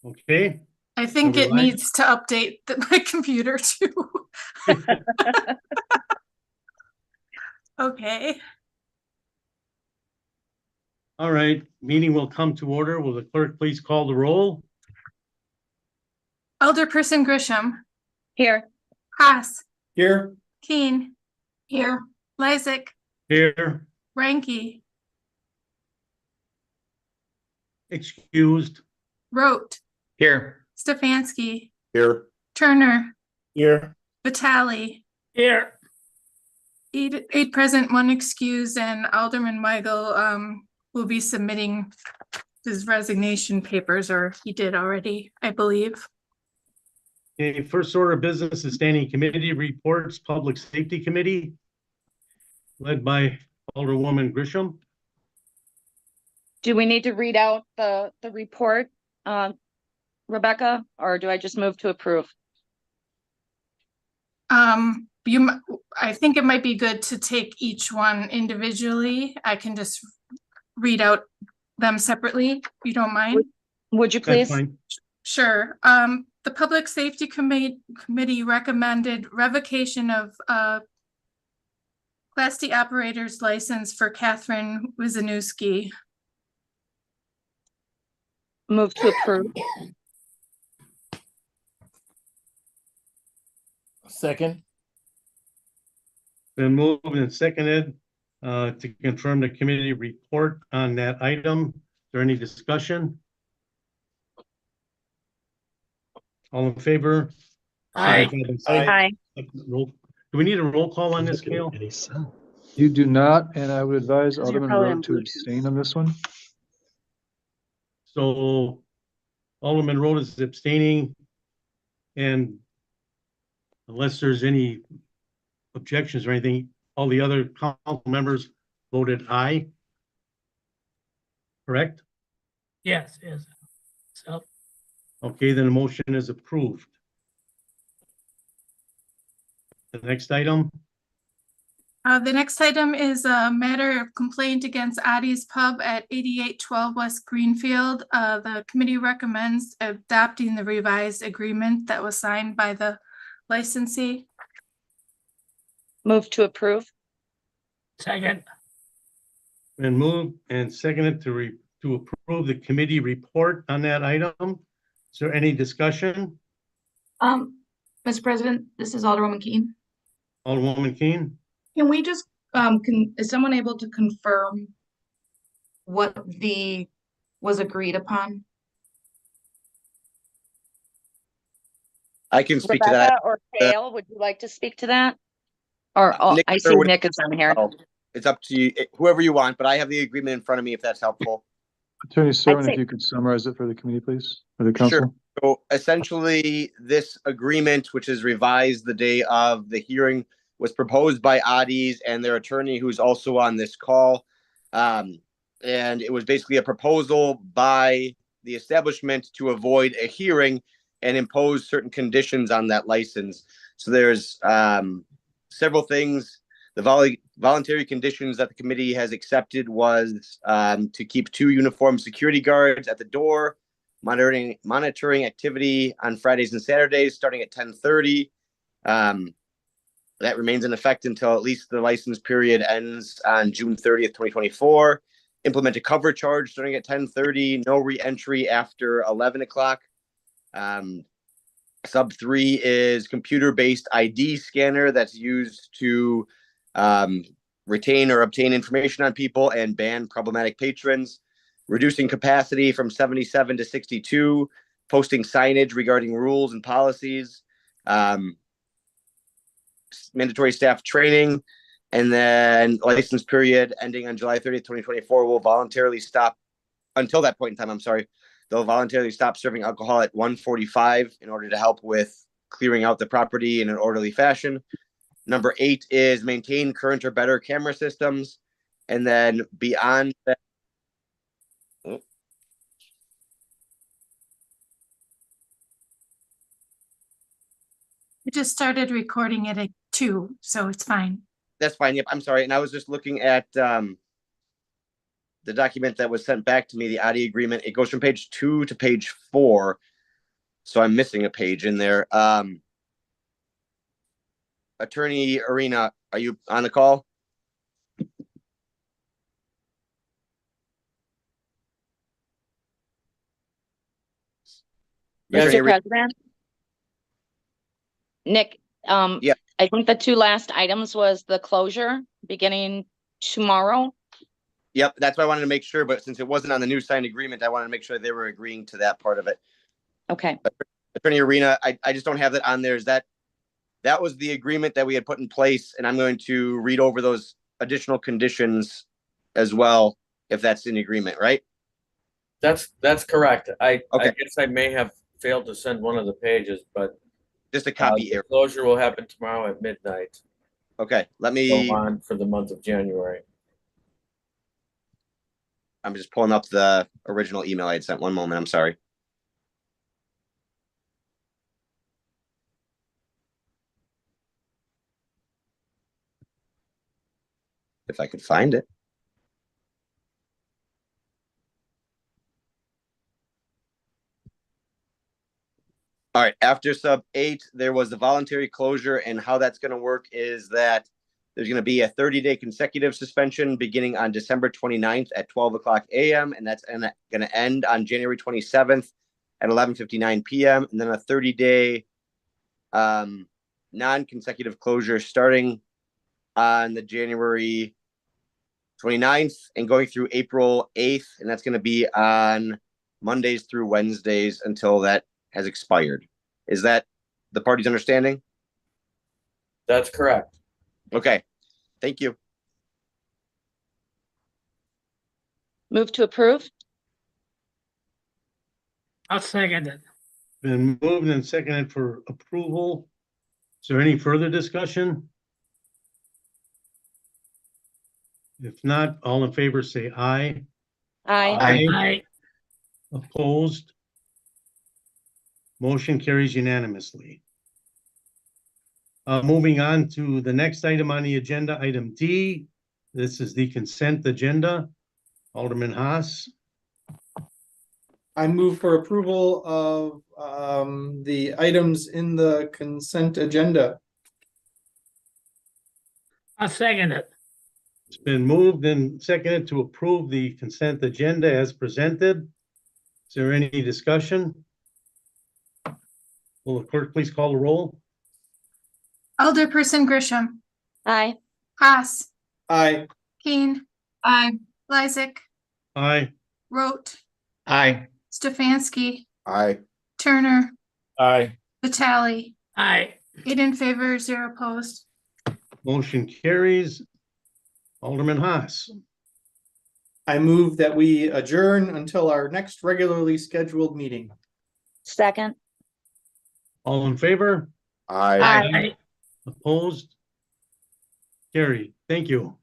Okay. I think Are we it live? needs to update my computer too. Okay. All right, meeting will come to order. Will the clerk please call the roll? Alderperson Grisham, Here. Haas, Here. Keen, here, Lysick, Here. Ranky, Excused. Rote, Here. Stefanski, Here. Turner, Here. Vitale, Here. eight present, one excused, and Alderman Weigel will be submitting his resignation papers, or he did already, I believe. Okay, first order of business is standing committee reports, Public Safety Committee, led by Alderwoman Grisham. Do we need to read out the report, Rebecca, or do I just move to approve? I think it might be good to take each one individually. I can just read out them separately, if you don't mind. Would you That's please? fine. Sure. The Public Safety Committee recommended revocation of Class D operator's license for Catherine Wisniewski. Move to approve. Second. Been moved and seconded to confirm the committee report on that item. Is there any discussion? All in favor? Aye. Aye. Do we need a roll call on this, Gail? You do not, and I would advise Because you're Alderman probably on Rowe to Bluetooth. abstain on this one. So Alderman Rowe is abstaining, and unless there's any objections or anything, all the other council members voted aye. Correct? Yes. So. Okay, then the motion is approved. The next item, The next item is a matter of complaint against Addie's Pub at 8812 West Greenfield. The committee recommends adopting the revised agreement that was signed by the licensee. Move to approve. Second. been moved and seconded to approve the committee report on that item. Is there any discussion? Mr. President, this is Alderwoman Keene. Alderwoman Keene? Can we just, is someone able to confirm what was agreed upon? I can speak to Rebecca that. or Kale, would you like to speak to that? Or Nick, I see or Nick is on here. Oh, it's up to you, whoever you want, but I have the agreement in front of me if that's helpful. Attorney Serwin, say- if you could summarize it for the committee, please, for the council. So essentially, this agreement, which is revised the day of the hearing, was proposed by Addie's and their attorney, who's also on this call. And it was basically a proposal by the establishment to avoid a hearing and impose certain conditions on that license. So there's several things. The voluntary conditions that the committee has accepted was to keep 2 uniformed security guards at the door, monitoring activity on Fridays and Saturdays starting at 10:30. That remains in effect until at least the license period ends on June 30th, 2024. Implement a cover charge starting at 10:30, no re-entry after 11 o'clock. Sub 3 is computer-based ID scanner that's used to retain or obtain information on people and ban problematic patrons. Reducing capacity from 77 to 62, posting signage regarding rules and policies, mandatory staff training, and then license period ending on July 30th, 2024 will voluntarily stop until that point in time. I'm sorry. They'll voluntarily stop serving alcohol at 1:45 in order to help with clearing out the property in an orderly fashion. Number 8 is maintain current or better camera systems. And then beyond that, I just started recording it at 2, so it's fine. that's fine. Yep, I'm sorry. And I was just looking at the document that was sent back to me, the ADI agreement. It goes from page 2 to page 4. So I'm missing a page in there. Attorney Arena, are you on the call? Yes, Attorney Mr. Arena- President? Nick, Yeah. I think the two last items was the closure beginning tomorrow. Yep, that's why I wanted to make sure, but since it wasn't on the new signed agreement, I wanted to make sure they were agreeing to that part of it. Okay, Attorney Arena, I just don't have that on there. Is that was the agreement that we had put in place, and I'm going to read over those additional conditions as well, if that's in agreement, right? That's correct. I Okay. guess I may have failed to send one of the pages, but Just a copy the here. closure will happen tomorrow at midnight. Okay, let Go me, on for the month of January. I'm just pulling up the original email I had sent. One moment, I'm sorry. If I could find it. All right, after sub 8, there was the voluntary closure, and how that's going to work is that there's going to be a 30-day consecutive suspension beginning on December 29th at 12 o'clock a.m., and that's going to end on January 27th at 11:59 p.m., and then a 30-day non-consecutive closure starting on the January 29th and going through April 8th, and that's going to be on Mondays through Wednesdays until that has expired. Is that the party's understanding? That's correct. Okay, thank you. move to approve? I'll second it. Been moved and seconded for approval. Is there any further discussion? If not, all in favor say aye. Aye. Aye. Opposed? Motion carries unanimously. Moving on to the next item on the agenda, item D. This is the consent agenda. Alderman Haas, I move for approval of the items in the consent agenda. I'll second it. it's been moved and seconded to approve the consent agenda as presented. Is there any discussion? Will the clerk please call the roll? Alderperson Grisham, Aye. Haas, Aye. Keen, Aye. Lysick, Aye. Rote, Aye. Stefanski, Aye. Turner, Aye. Vitale. Aye. 8 in favor, 0 opposed. Motion carries. Alderman Haas, I move that we adjourn until our next regularly scheduled meeting. Second? all in favor? Aye. Aye. Aye. Opposed? Carried. Thank you.